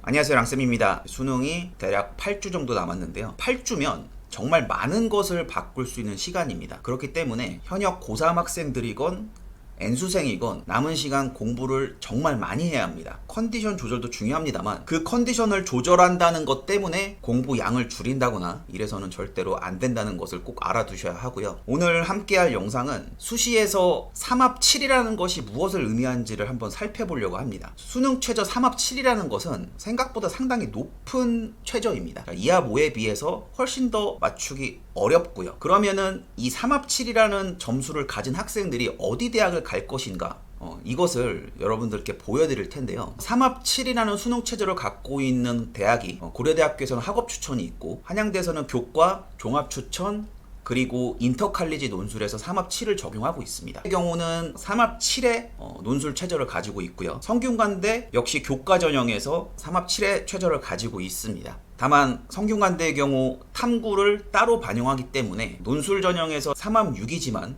안녕하세요, 랑쌤입니다. 수능이 대략 8주 정도 남았는데요. 8주면 정말 많은 것을 바꿀 수 있는 시간입니다. 그렇기 때문에 현역 고3 학생들이건 N수생이건 남은 시간 공부를 정말 많이 해야 합니다. 컨디션 조절도 중요합니다만 그 컨디션을 조절한다는 것 때문에 공부 양을 줄인다거나 이래서는 절대로 안 된다는 것을 꼭 알아두셔야 하고요. 오늘 함께할 영상은 수시에서 3합 7이라는 것이 무엇을 의미하는지를 한번 살펴보려고 합니다. 수능 최저 3합 7이라는 것은 생각보다 상당히 높은 최저입니다. 2합 5에 비해서 훨씬 더 맞추기 어렵고요. 그러면은 이 3합 7이라는 점수를 가진 학생들이 어디 대학을 갈 것인가? 이것을 여러분들께 보여드릴 텐데요. 3합 7이라는 수능 체제를 갖고 있는 대학이 고려대학교에서는 학업 추천이 있고 한양대에서는 교과, 종합 추천, 그리고 인터칼리지 논술에서 3합 7을 적용하고 있습니다. 이 경우는 3합 7의 논술 최저를 가지고 있고요. 성균관대 역시 교과 전형에서 3합 7의 최저를 가지고 있습니다. 다만 성균관대의 경우 탐구를 따로 반영하기 때문에 논술 전형에서 3합 6이지만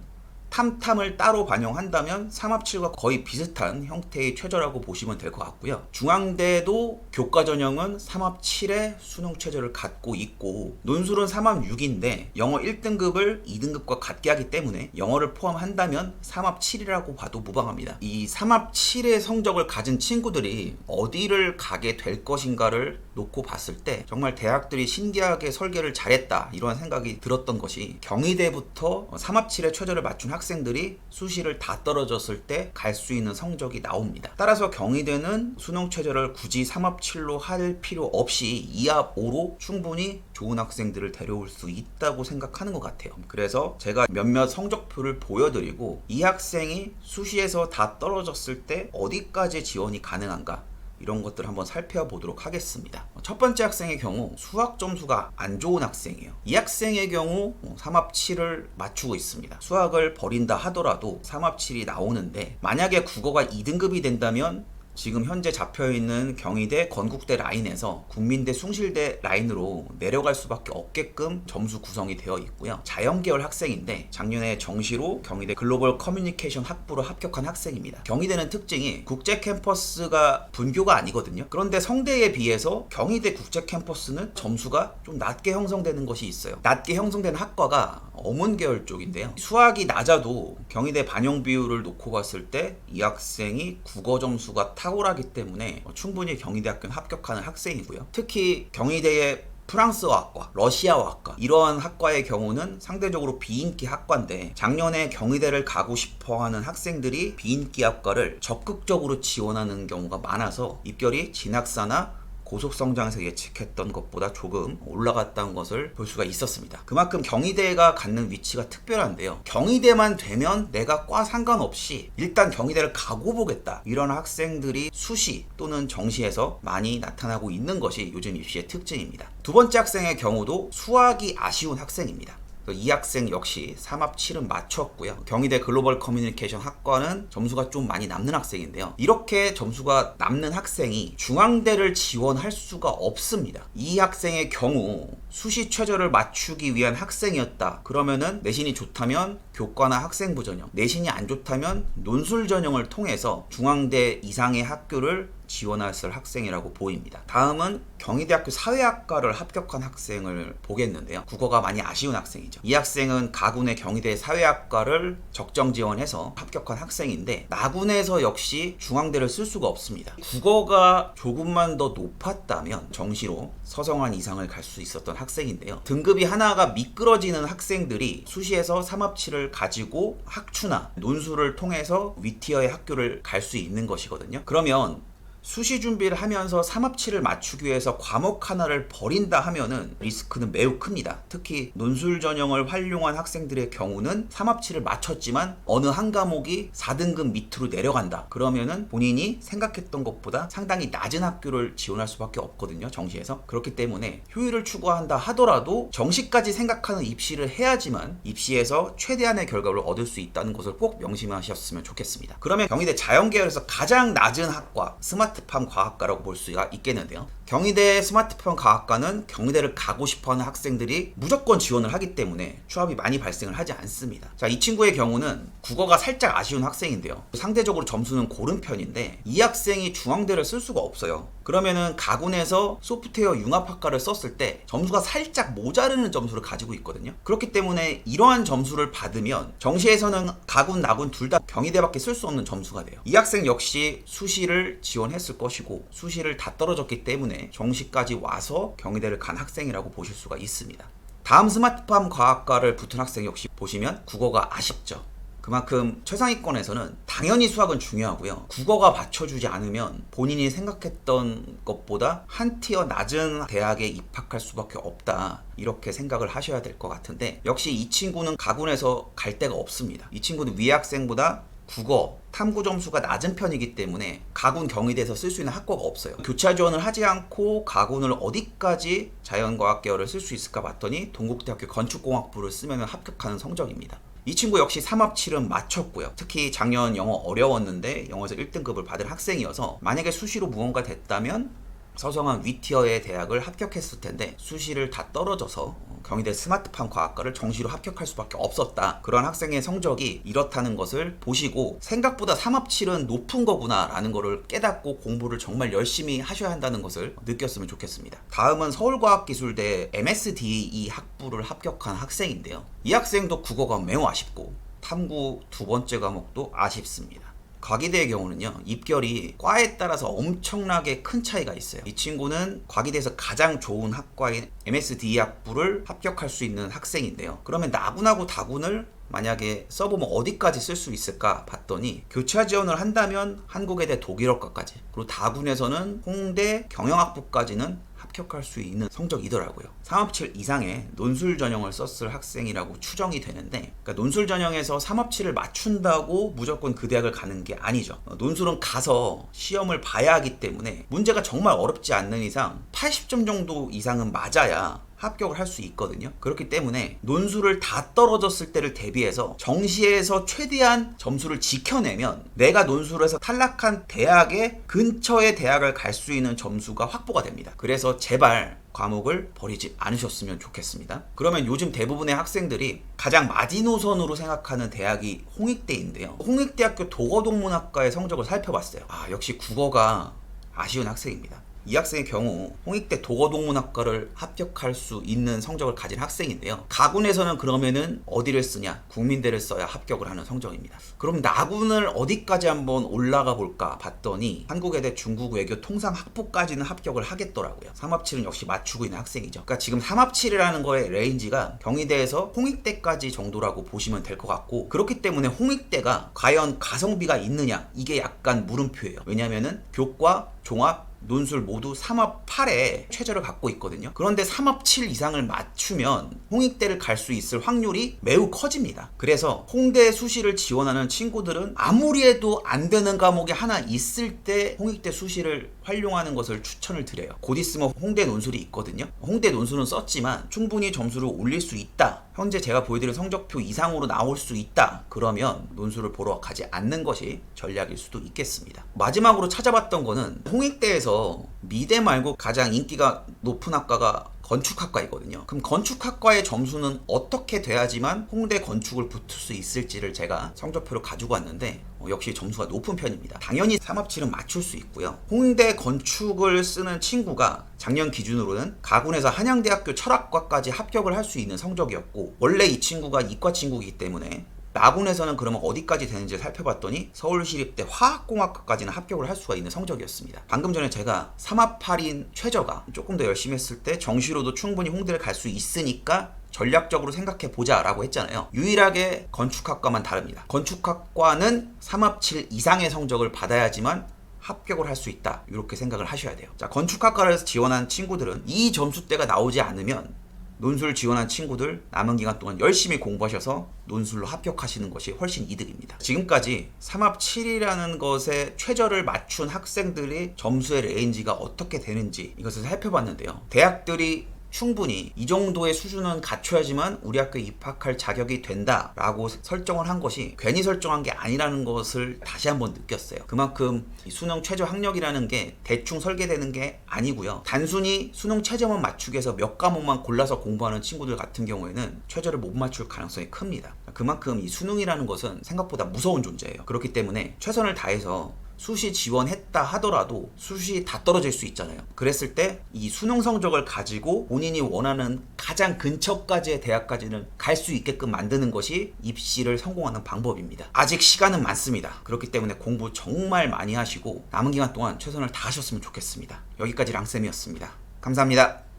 탐탐을 따로 반영한다면 3합 7과 거의 비슷한 형태의 최저라고 보시면 될 것 같고요. 중앙대도 교과 전형은 3합 7의 수능 최저를 갖고 있고 논술은 3합 6인데 영어 1등급을 2등급과 같게 하기 때문에 영어를 포함한다면 3합 7이라고 봐도 무방합니다. 이 3합 7의 성적을 가진 친구들이 어디를 가게 될 것인가를 놓고 봤을 때 정말 대학들이 신기하게 설계를 잘했다 이런 생각이 들었던 것이 경희대부터 3합 7의 최저를 맞춘 학생들이 수시를 다 떨어졌을 때 갈 수 있는 성적이 나옵니다. 따라서 경희대는 수능 최저를 굳이 3합 7로 할 필요 없이 2합 5로 충분히 좋은 학생들을 데려올 수 있다고 생각하는 것 같아요. 그래서 제가 몇몇 성적표를 보여드리고 이 학생이 수시에서 다 떨어졌을 때 어디까지 지원이 가능한가 이런 것들을 한번 살펴보도록 하겠습니다. 첫 번째 학생의 경우 수학 점수가 안 좋은 학생이에요. 이 학생의 경우 3합 7을 맞추고 있습니다. 수학을 버린다 하더라도 3합 7이 나오는데 만약에 국어가 2등급이 된다면 지금 현재 잡혀있는 경희대, 건국대 라인에서 국민대, 숭실대 라인으로 내려갈 수밖에 없게끔 점수 구성이 되어 있고요. 자연계열 학생인데 작년에 정시로 경희대 글로벌 커뮤니케이션 학부로 합격한 학생입니다. 경희대는 특징이 국제 캠퍼스가 분교가 아니거든요. 그런데 성대에 비해서 경희대 국제 캠퍼스는 점수가 좀 낮게 형성되는 것이 있어요. 낮게 형성되는 학과가 어문계열 쪽인데요. 수학이 낮아도 경희대 반영 비율을 놓고 봤을 때 이 학생이 국어 점수가 탁월하기 때문에 충분히 경희대학교는 합격하는 학생이고요. 특히 경희대의 프랑스어학과, 러시아어학과 이러한 학과의 경우는 상대적으로 비인기 학과인데 작년에 경희대를 가고 싶어하는 학생들이 비인기 학과를 적극적으로 지원하는 경우가 많아서 입결이 진학사나 고속성장에서 예측했던 것보다 조금 올라갔다는 것을 볼 수가 있었습니다. 그만큼 경희대가 갖는 위치가 특별한데요. 경희대만 되면 내가 과 상관없이 일단 경희대를 가고 보겠다. 이런 학생들이 수시 또는 정시에서 많이 나타나고 있는 것이 요즘 입시의 특징입니다. 두 번째 학생의 경우도 수학이 아쉬운 학생입니다. 이 학생 역시 3합 7은 맞췄고요. 경희대 글로벌 커뮤니케이션 학과는 점수가 좀 많이 남는 학생인데요. 이렇게 점수가 남는 학생이 중앙대를 지원할 수가 없습니다. 이 학생의 경우 수시 최저를 맞추기 위한 학생이었다. 그러면은 내신이 좋다면 교과나 학생부 전형, 내신이 안 좋다면 논술 전형을 통해서 중앙대 이상의 학교를 지원했을 학생이라고 보입니다. 다음은 경희대학교 사회학과를 합격한 학생을 보겠는데요. 국어가 많이 아쉬운 학생이죠. 이 학생은 가군의 경희대 사회학과를 적정 지원해서 합격한 학생인데 나군에서 역시 중앙대를 쓸 수가 없습니다. 국어가 조금만 더 높았다면 정시로 서성한 이상을 갈 수 있었던 학생인데요. 등급이 하나가 미끄러지는 학생들이 수시에서 3합 7을 가지고 학추나 논술을 통해서 윗티어의 학교를 갈 수 있는 것이거든요. 그러면 수시 준비를 하면서 3합 7을 맞추기 위해서 과목 하나를 버린다 하면은 리스크는 매우 큽니다. 특히 논술 전형을 활용한 학생들의 경우는 3합 7을 맞췄지만 어느 한 과목이 4등급 밑으로 내려간다. 그러면은 본인이 생각했던 것보다 상당히 낮은 학교를 지원할 수밖에 없거든요. 정시에서. 그렇기 때문에 효율을 추구한다 하더라도 정시까지 생각하는 입시를 해야지만 입시에서 최대한의 결과를 얻을 수 있다는 것을 꼭 명심하셨으면 좋겠습니다. 그러면 경희대 자연계열에서 가장 낮은 학과 스마트 스마트팜 과학과라고 볼 수가 있겠는데요. 경희대 스마트팜 과학과는 경희대를 가고 싶어하는 학생들이 무조건 지원을 하기 때문에 추합이 많이 발생을 하지 않습니다. 자, 이 친구의 경우는 국어가 살짝 아쉬운 학생인데요. 상대적으로 점수는 고른 편인데 이 학생이 중앙대를 쓸 수가 없어요. 그러면은 가군에서 소프트웨어 융합학과를 썼을 때 점수가 살짝 모자르는 점수를 가지고 있거든요. 그렇기 때문에 이러한 점수를 받으면 정시에서는 가군, 나군 둘 다 경희대밖에 쓸 수 없는 점수가 돼요. 이 학생 역시 수시를 지원했을 것이고 수시를 다 떨어졌기 때문에 정시까지 와서 경희대를 간 학생이라고 보실 수가 있습니다. 다음 스마트팜 과학과를 붙은 학생 역시 보시면 국어가 아쉽죠. 그만큼 최상위권에서는 당연히 수학은 중요하고요. 국어가 받쳐주지 않으면 본인이 생각했던 것보다 한 티어 낮은 대학에 입학할 수밖에 없다. 이렇게 생각을 하셔야 될 것 같은데 역시 이 친구는 가군에서 갈 데가 없습니다. 이 친구는 위 학생보다 국어, 탐구 점수가 낮은 편이기 때문에 가군 경희대에서 쓸 수 있는 학과가 없어요. 교차 지원을 하지 않고 가군을 어디까지 자연과학 계열을 쓸 수 있을까 봤더니 동국대학교 건축공학부를 쓰면 합격하는 성적입니다. 이 친구 역시 3합7은 맞췄고요. 특히 작년 영어 어려웠는데 영어에서 1등급을 받은 학생이어서 만약에 수시로 무언가 됐다면 서성한 위티어의 대학을 합격했을 텐데 수시를 다 떨어져서 경희대 스마트팜 과학과를 정시로 합격할 수밖에 없었다. 그런 학생의 성적이 이렇다는 것을 보시고 생각보다 3합7은 높은 거구나 라는 것을 깨닫고 공부를 정말 열심히 하셔야 한다는 것을 느꼈으면 좋겠습니다. 다음은 서울과학기술대 MSDE 학부를 합격한 학생인데요. 이 학생도 국어가 매우 아쉽고 탐구 두 번째 과목도 아쉽습니다. 과기대의 경우는요, 입결이 과에 따라서 엄청나게 큰 차이가 있어요. 이 친구는 과기대에서 가장 좋은 학과인 MSDE 학부를 합격할 수 있는 학생인데요. 그러면 나군하고 다군을 만약에 써보면 어디까지 쓸 수 있을까 봤더니 교차 지원을 한다면 한국외대 독일어과까지, 그리고 다군에서는 홍대 경영학부까지는 합격할 수 있는 성적이더라고요. 3합7 이상의 논술 전형을 썼을 학생이라고 추정이 되는데, 그러니까 논술 전형에서 3합7을 맞춘다고 무조건 그 대학을 가는 게 아니죠. 논술은 가서 시험을 봐야 하기 때문에 문제가 정말 어렵지 않는 이상 80점 정도 이상은 맞아야 합격을 할 수 있거든요. 그렇기 때문에 논술을 다 떨어졌을 때를 대비해서 정시에서 최대한 점수를 지켜내면 내가 논술에서 탈락한 대학의 근처의 대학을 갈 수 있는 점수가 확보가 됩니다. 그래서 제발 과목을 버리지 않으셨으면 좋겠습니다. 그러면 요즘 대부분의 학생들이 가장 마지노선으로 생각하는 대학이 홍익대인데요. 홍익대학교 도거동문학과의 성적을 살펴봤어요. 역시 국어가 아쉬운 학생입니다. 이 학생의 경우 홍익대 도거동문학과를 합격할 수 있는 성적을 가진 학생인데요. 가군에서는 그러면은 어디를 쓰냐? 국민대를 써야 합격을 하는 성적입니다. 그럼 나군을 어디까지 한번 올라가 볼까 봤더니 한국외대 중국외교 통상학부까지는 합격을 하겠더라고요. 3합7은 역시 맞추고 있는 학생이죠. 그러니까 지금 3합7이라는 거의 레인지가 경희대에서 홍익대까지 정도라고 보시면 될 것 같고, 그렇기 때문에 홍익대가 과연 가성비가 있느냐? 이게 약간 물음표예요. 왜냐면은 교과, 종합, 논술 모두 3합 8에 최저를 갖고 있거든요. 그런데 3합 7 이상을 맞추면 홍익대를 갈 수 있을 확률이 매우 커집니다. 그래서 홍대 수시를 지원하는 친구들은 아무리 해도 안 되는 과목이 하나 있을 때 홍익대 수시를 활용하는 것을 추천을 드려요. 곧 있으면 홍대 논술이 있거든요. 홍대 논술은 썼지만 충분히 점수를 올릴 수 있다, 현재 제가 보여드린 성적표 이상으로 나올 수 있다, 그러면 논술을 보러 가지 않는 것이 전략일 수도 있겠습니다. 마지막으로 찾아봤던 거는 홍익대에서 미대 말고 가장 인기가 높은 학과가 건축학과이거든요. 그럼 건축학과의 점수는 어떻게 돼야지만 홍대 건축을 붙을 수 있을지를 제가 성적표를 가지고 왔는데 역시 점수가 높은 편입니다. 당연히 3합7은 맞출 수 있고요. 홍대 건축을 쓰는 친구가 작년 기준으로는 가군에서 한양대학교 철학과까지 합격을 할 수 있는 성적이었고, 원래 이 친구가 이과 친구이기 때문에 나군에서는 그러면 어디까지 되는지 살펴봤더니 서울시립대 화학공학과까지는 합격을 할 수가 있는 성적이었습니다. 방금 전에 제가 3합 8인 최저가 조금 더 열심히 했을 때 정시로도 충분히 홍대를 갈 수 있으니까 전략적으로 생각해 보자 라고 했잖아요. 유일하게 건축학과만 다릅니다. 건축학과는 3합 7 이상의 성적을 받아야지만 합격을 할 수 있다, 이렇게 생각을 하셔야 돼요. 자, 건축학과를 지원한 친구들은 이 점수대가 나오지 않으면 논술 지원한 친구들 남은 기간 동안 열심히 공부하셔서 논술로 합격하시는 것이 훨씬 이득입니다. 지금까지 3합 7이라는 것에 최저를 맞춘 학생들의 점수의 레인지가 어떻게 되는지 이것을 살펴봤는데요. 대학들이 충분히 이 정도의 수준은 갖춰야지만 우리 학교에 입학할 자격이 된다라고 설정을 한 것이 괜히 설정한 게 아니라는 것을 다시 한번 느꼈어요. 그만큼 이 수능 최저 학력이라는 게 대충 설계되는 게 아니고요. 단순히 수능 최저만 맞추기 위해서 몇 과목만 골라서 공부하는 친구들 같은 경우에는 최저를 못 맞출 가능성이 큽니다. 그만큼 이 수능이라는 것은 생각보다 무서운 존재예요. 그렇기 때문에 최선을 다해서 수시 지원했다 하더라도 수시 다 떨어질 수 있잖아요. 그랬을 때 이 수능 성적을 가지고 본인이 원하는 가장 근처까지의 대학까지는 갈 수 있게끔 만드는 것이 입시를 성공하는 방법입니다. 아직 시간은 많습니다. 그렇기 때문에 공부 정말 많이 하시고 남은 기간 동안 최선을 다하셨으면 좋겠습니다. 여기까지 랑쌤이었습니다. 감사합니다.